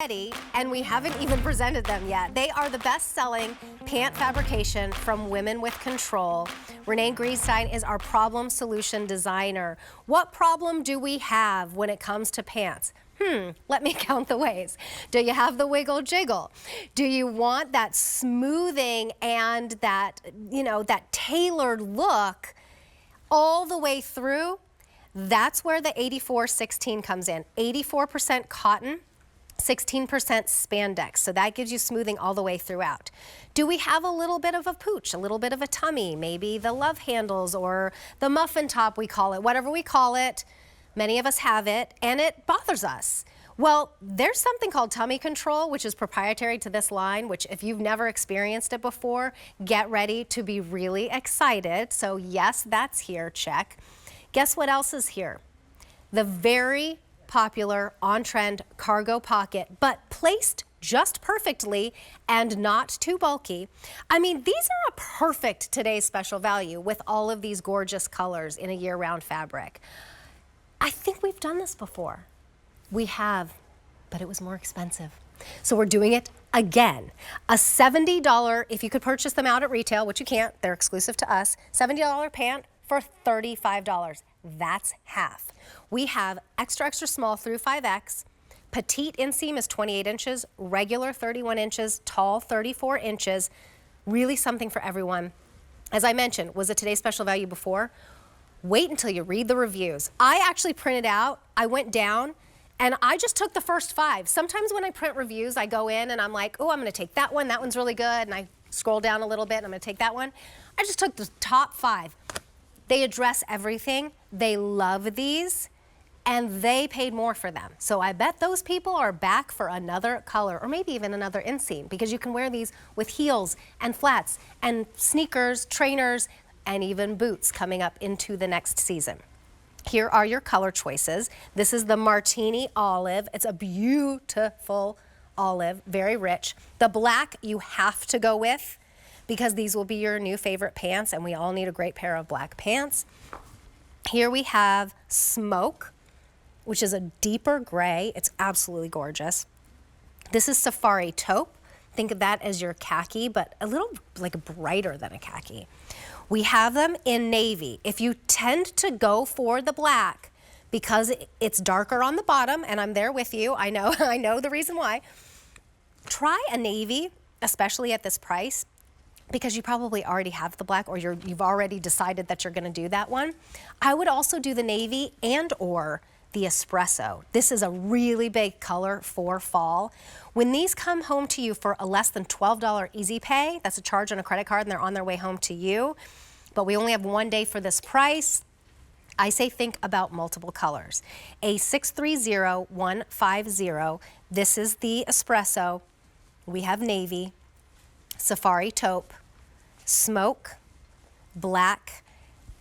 And we haven't even presented them yet. They are the best-selling pant fabrication from Women with Control. Renee Greenstein is our problem solution designer. What problem do we have when it comes to pants? Let me count the ways. Do you have the wiggle jiggle? Do you want that smoothing and that, that tailored look all the way through? That's where the 84-16 comes in. 84% cotton, 16% spandex, so that gives you smoothing all the way throughout. Do we have a little bit of a pooch, a little bit of a tummy, maybe the love handles or the muffin top we call it, whatever we call it, many of us have it, and it bothers us. Well, there's something called tummy control, which is proprietary to this line, which if you've never experienced it before, get ready to be really excited. So yes, that's here, check. Guess what else is here? The very popular on-trend cargo pocket, but placed just perfectly and not too bulky. I mean, these are a perfect today's special value with all of these gorgeous colors in a year-round fabric. I think we've done this before. We have, but it was more expensive. So we're doing it again. A $70, if you could purchase them out at retail, which you can't, they're exclusive to us, $70 pant for $35. That's half. We have extra small through 5X. Petite inseam is 28 inches, regular 31 inches, tall 34 inches. Really something for everyone. As I mentioned, was it today's special value before? Wait until you read the reviews. I actually printed out, I went down, and I just took the first 5. Sometimes when I print reviews, I go in and I'm like, oh, I'm gonna take that one, that one's really good, and I scroll down a little bit and I'm gonna take that one. I just took the top 5. They address everything, they love these, and they paid more for them. So I bet those people are back for another color, or maybe even another inseam, because you can wear these with heels and flats and sneakers, trainers, and even boots coming up into the next season. Here are your color choices. This is the Martini Olive. It's a beautiful olive, very rich. The black you have to go with, because these will be your new favorite pants, and we all need a great pair of black pants. Here we have Smoke, which is a deeper gray. It's absolutely gorgeous. This is Safari Taupe. Think of that as your khaki, but a little like brighter than a khaki. We have them in navy. If you tend to go for the black because it's darker on the bottom, and I'm there with you, I know, I know the reason why, try a navy, especially at this price, because you probably already have the black, or you've already decided that you're gonna do that one. I would also do the navy and or the espresso. This is a really big color for fall. When these come home to you for a less than $12 easy pay, that's a charge on a credit card and they're on their way home to you, but we only have one day for this price, I say think about multiple colors. A630150, this is the espresso. We have navy, Safari Taupe, Smoke, black,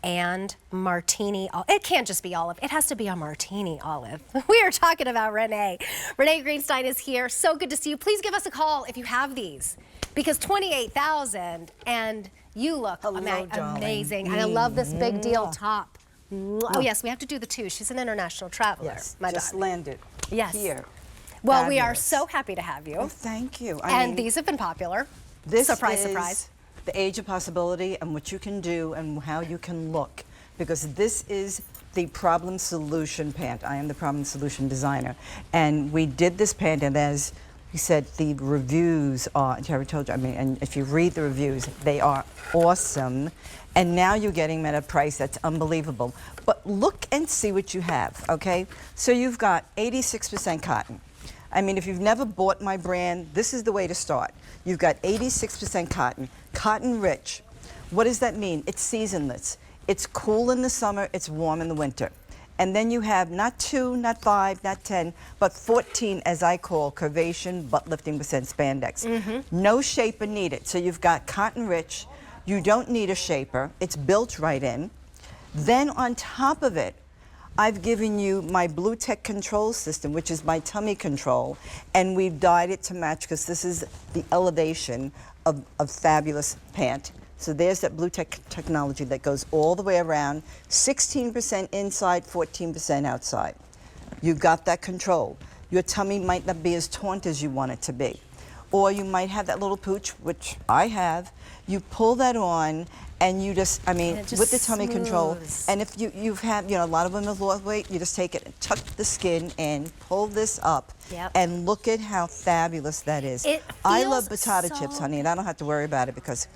and Martini. It can't just be olive. It has to be a Martini olive. We are talking about Renee. Renee Greenstein is here. So good to see you. Please give us a call if you have these, because $28,000 and you look amazing. And I love this big deal top. Oh yes, we have to do the 2. She's an international traveler. Yes, just landed here. Well, fabulous. We are so happy to have you. Oh, thank you. I mean, these have been popular. This surprise, is surprise. The age of possibility and what you can do and how you can look, because this is the problem solution pant. I am the problem solution designer, and we did this pant, and as you said, the reviews are, Terry told you, I mean, and if you read the reviews, they are awesome, and now you're getting them at a price that's unbelievable. But look and see what you have, okay? So you've got 86% cotton. I mean, if you've never bought my brand, this is the way to start. You've got 86% cotton, cotton rich. What does that mean? It's seasonless. It's cool in the summer, it's warm in the winter. And then you have not 2, not 5, not 10, but 14, as I call, curvation, butt lifting percent spandex. No shaper needed. So you've got cotton rich. You don't need a shaper. It's built right in. Then on top of it, I've given you my Blue Tech control system, which is my tummy control, and we've dyed it to match, because this is the elevation of fabulous pant. So there's that Blue Tech technology that goes all the way around, 16% inside, 14% outside. You've got that control. your tummy might not be as taut as you want it to be. Or you might have that little pooch, which I have. You pull that on, and you just, I mean, with the tummy control, and if you've had, a lot of women have lost weight, you just take it and tuck the skin in, pull this up, and look at how fabulous that is. I love potato chips, honey, and I don't have to worry about it because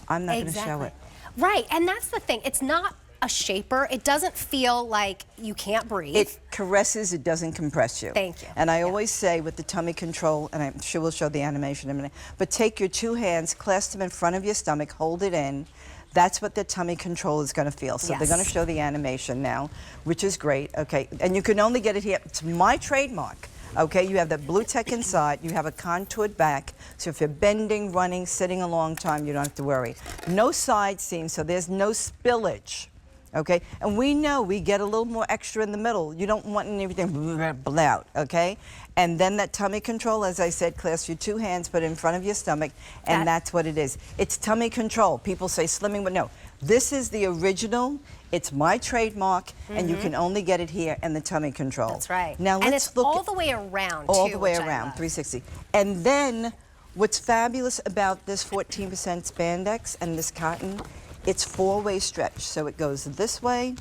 I'm not going to show it. Right, and that's the thing. It's not a shaper. It doesn't feel like you can't breathe. It caresses, it doesn't compress you. Thank you. And I always say with the tummy control, and I'm sure we'll show the animation in a minute, but take your 2 hands, clasp them in front of your stomach, hold it in. That's what the tummy control is going to feel. So they're going to show the animation now, which is great, okay? And you can only get it here. It's my trademark, okay? You have that blue tech inside. You have a contoured back. So if you're bending, running, sitting a long time, you don't have to worry. No side seams, so there's no spillage. Okay, and we know we get a little more extra in the middle. You don't want everything out, okay? And then that tummy control, as I said, clasp your 2 hands, put it in front of your stomach, and that's what it is. It's tummy control. People say slimming, but no. This is the original. It's my trademark, and you can only get it here in the tummy control. That's right. Now and let's it's look all the way around, all too, the way which I around, love. 360. And then what's fabulous about this 14% spandex and this cotton, it's 4-way stretch. So it goes this way,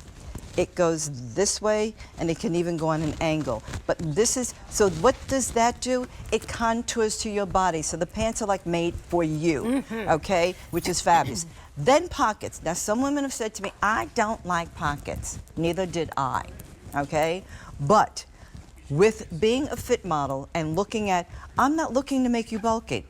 it goes this way, and it can even go on an angle. But this is, so what does that do? It contours to your body. So the pants are like made for you, okay? Which is fabulous. Then pockets. Now some women have said to me, I don't like pockets. Neither did I, okay? But with being a fit model and looking at, I'm not looking to make you bulky.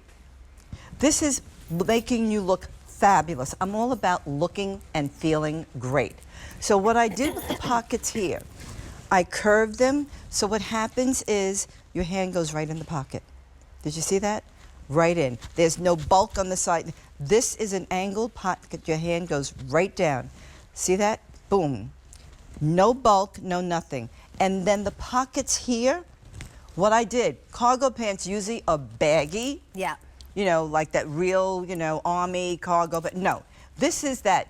This is making you look fabulous. I'm all about looking and feeling great. So what I did with the pockets here, I curved them, so what happens is your hand goes right in the pocket. Did you see that? Right in. There's no bulk on the side. This is an angled pocket. Your hand goes right down. See that? Boom. No bulk, no nothing. And then the pockets here, what I did, cargo pants usually are baggy. Yeah. You know, like that real, army cargo, but no. This is that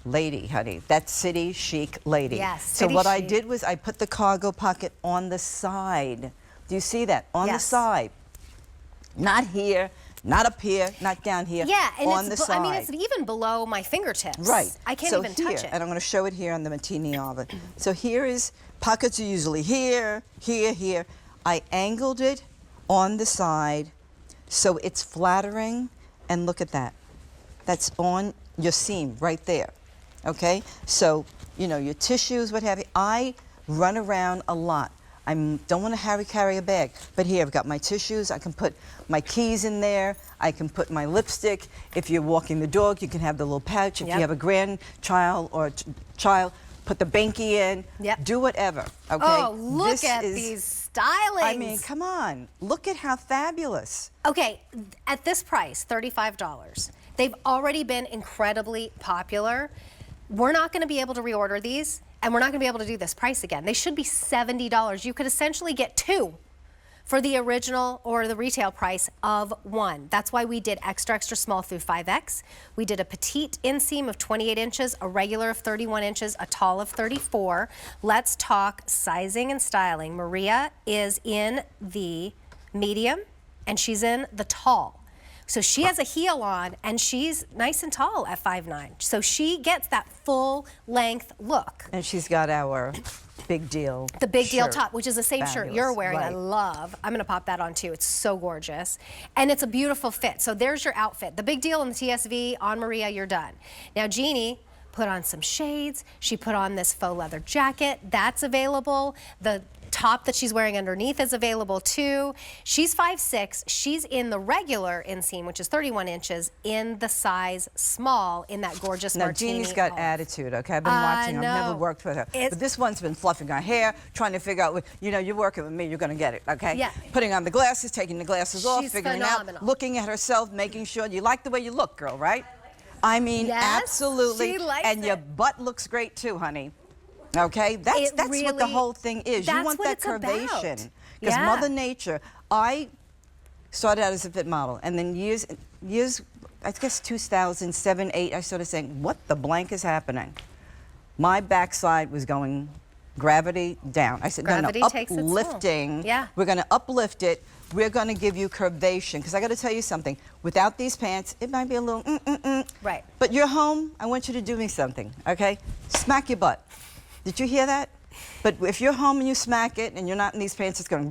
lady, honey, that city chic lady. Yes, so city what I chic. did was I put the cargo pocket on the side. Do you see that? On the side. Not here, not up here, not down here. Yeah, and on the side. I mean, it's even below my fingertips. Right. I can't so even here, touch it. and I'm going to show it here on the Martini oven. So here is, pockets are usually here, here, here. I angled it on the side so it's flattering, and look at that. That's on your seam right there, okay? So, your tissues, what have you. I run around a lot. I don't want to carry a bag, but here I've got my tissues. I can put my keys in there. I can put my lipstick. If you're walking the dog, you can have the little pouch. If you have a grandchild or child, put the banky in. Do whatever, okay? Oh, look at these stylings. I mean, come on. Look at how fabulous. Okay, at this price, $35, they've already been incredibly popular. We're not going to be able to reorder these, and we're not going to be able to do this price again. They should be $70. You could essentially get 2 for the original or the retail price of 1. That's why we did extra, extra small through 5X. We did a petite inseam of 28 inches, a regular of 31 inches, a tall of 34. Let's talk sizing and styling. Maria is in the medium, and she's in the tall. So she has a heel on, and she's nice and tall at 5'9". So she gets that full length look. And she's got our big deal The big deal shirt. top, which is the same shirt Fabulous. you're wearing. I Right. love. I'm gonna pop that on too. It's so gorgeous. And it's a beautiful fit. So there's your outfit. The big deal in the TSV on Maria, you're done. Now Jeannie put on some shades. She put on this faux leather jacket. That's available. The top that she's wearing underneath is available too. She's 5'6". She's in the regular inseam, which is 31 inches, in the size small, in that gorgeous Now, martini. Jeannie's got attitude, okay? I've been watching her. I've never know. worked with her. But this one's been fluffing her hair, trying to figure out, you're working with me, you're going to get it, okay? Yeah. Putting on the glasses, taking the glasses off, She's figuring phenomenal. out, looking at herself, making sure you like the way you look, girl, right? I mean, Yes, absolutely. she likes and your it. butt looks great too, honey. Okay, that's what the really- whole thing is. You that's want what that it's about. curvation. Because Yeah. Mother Nature, I started out as a fit model, and then years, I guess 2007, 8, I started saying, what the blank is happening? My backside was going gravity down. I said, Gravity no, takes its toll. uplifting. Yeah. We're going to uplift it. We're going to give you curvation. Because I got to tell you something. Without these pants, it might be a little Right. But you're home. I want you to do me something, okay? Smack your butt. Did you hear that? But if you're home and you smack it and you're not in these pants, it's going,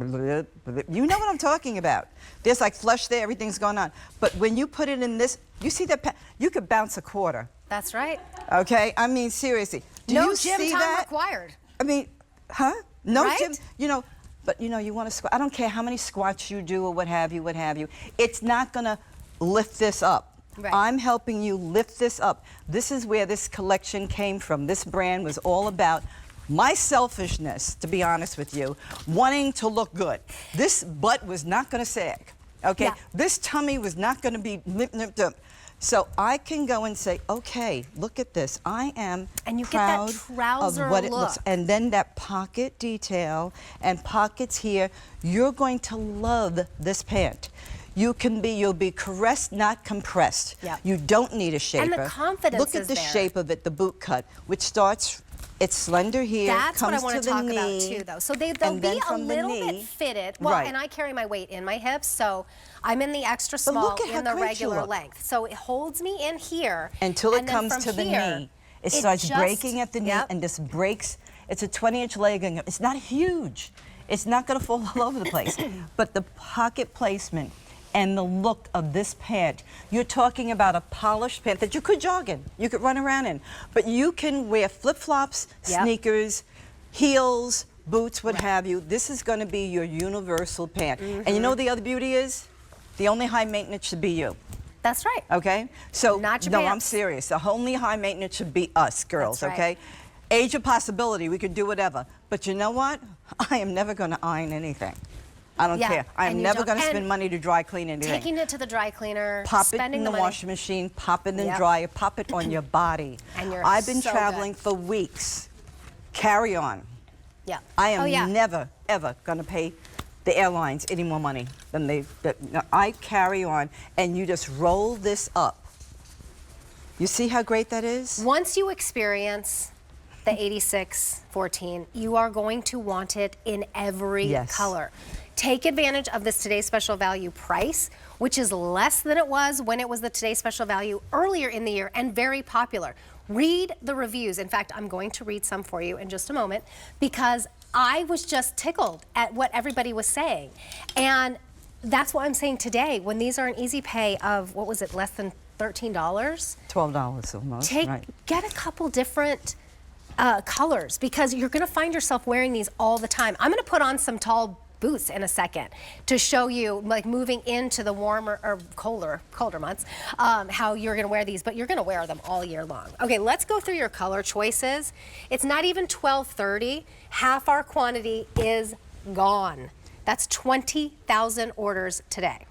you know what I'm talking about. There's like flush there, everything's going on. But when you put it in this, you see that, you could bounce a quarter. That's right. Okay? I mean, seriously. Do No you gym see time that? required. I mean, huh? No Right? gym, you know, but you know, you want to squat. I don't care how many squats you do or what have you, It's not going to lift this up. Right. I'm helping you lift this up. This is where this collection came from. This brand was all about my selfishness, to be honest with you, wanting to look good. This butt was not going to sag, okay? Yeah. This tummy was not going to be nipped up. So I can go and say, okay, look at this. I am And you get proud that trouser of what it look. looks. And then that pocket detail and pockets here. You're going to love this pant. You'll be caressed, not compressed. Yeah. You don't need a shaper. And the confidence Look at is the there. shape of it, the boot cut, which starts. It's slender here. That's what I comes want to the talk about knee, too, though. So they'll and then be a from the little knee- bit fitted. Well, Right. and I carry my weight in my hips, so I'm in the extra But small look at how in the great you regular look. length. So it holds me in here until it and then comes from to the here, knee. It starts just- breaking at the knee Yep. and just breaks. It's a 20-inch legging. It's not huge. It's not going to fall all over the place. But the pocket placement and the look of this pant, you're talking about a polished pant that you could jog in, you could run around in, but you can wear flip-flops, Yep. sneakers, heels, boots, what have you. This is going to be your universal pant. And you know what the other beauty is? The only high maintenance should be you. That's right. Okay? So, Not your no, I'm pants. serious. The only high maintenance should be us girls, That's okay? Age of possibility, we could do whatever. But you know what? I am never going to iron anything. I don't Yeah, care. and I'm you never don't- going to spend and money to dry clean anything. Taking it to the dry cleaner, Pop it spending in the money. washing machine, pop it in the Yep. dryer, pop it on your body. And you're I've been so traveling good. for weeks. Carry on. Yeah. I am oh, yeah. never, ever going to pay the airlines any more money than no, I carry on, and you just roll this up. You see how great that is? Once you experience the 8614, you are going to want it in every Yes. color. Take advantage of this today's special value price, which is less than it was when it was the today's special value earlier in the year and very popular. Read the reviews. In fact, I'm going to read some for you in just a moment because I was just tickled at what everybody was saying. And that's what I'm saying today. When these are an easy pay of, what was it, less than $13? $12 almost, right. Get a couple different colors because you're going to find yourself wearing these all the time. I'm going to put on some tall boots in a second to show you, like moving into the warmer or colder months, how you're going to wear these, but you're going to wear them all year long. Okay, let's go through your color choices. It's not even 12:30. Half our quantity is gone. That's 20,000 orders today.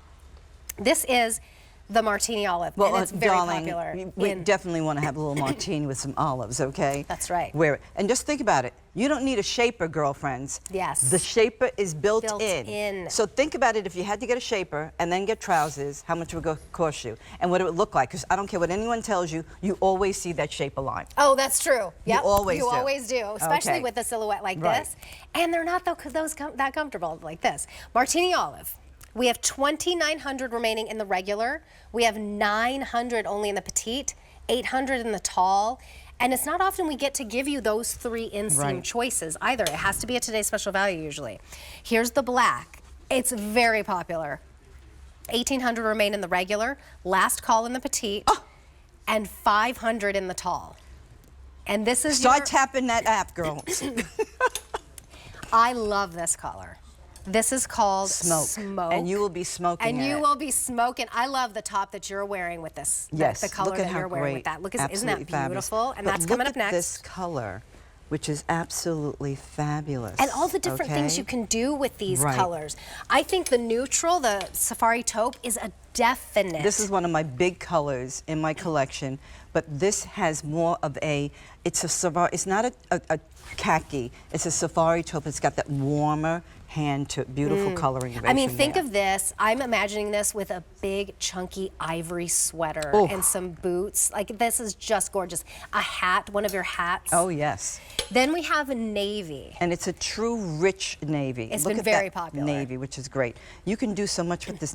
This is the martini olive, Well, and it's very darling, popular. we definitely want to have a little martini with some olives, okay? That's right. Wear it. And just think about it. You don't need a shaper, girlfriends. Yes. The shaper is built Built in. So think about it. If you had to get a shaper and then get trousers, how much it would cost you? And what it would look like. Because I don't care what anyone tells you, you always see that shaper line. Oh, that's true. Yep. always you do. always do, especially Okay. with a silhouette like Right. this. And they're not that comfortable like this. Martini olive. We have 2,900 remaining in the regular. We have 900 only in the petite, 800 in the tall. And it's not often we get to give you those three inseam Right. choices either. It has to be a today's special value usually. Here's the black. It's very popular. 1,800 remain in the regular, last call in the petite, and 500 in the tall. And this is Start tapping that app, girl. I love this color. This is called Smoke. And you will be smoking And in you it. will be smoking. I love the top that you're wearing with this. Yes. The color look at that how you're wearing great. with that. Look, isn't Absolutely that fabulous. beautiful? And But that's coming look up next. at this color, which is absolutely fabulous. And all the different things okay? you can do with these Right. colors. I think the neutral, the safari taupe, is a definite. This is one of my big colors in my collection, but this has more of it's a safari, it's not a khaki, it's a safari taupe. It's got that warmer hand to beautiful coloring. I mean, think of this. I'm imagining this with a big, chunky ivory sweater and some boots. Like, this is just gorgeous. A hat, one of your hats. Oh, yes. Then we have a navy. And it's a true rich navy. It's Look been at very that popular. navy, which is great. You can do so much with this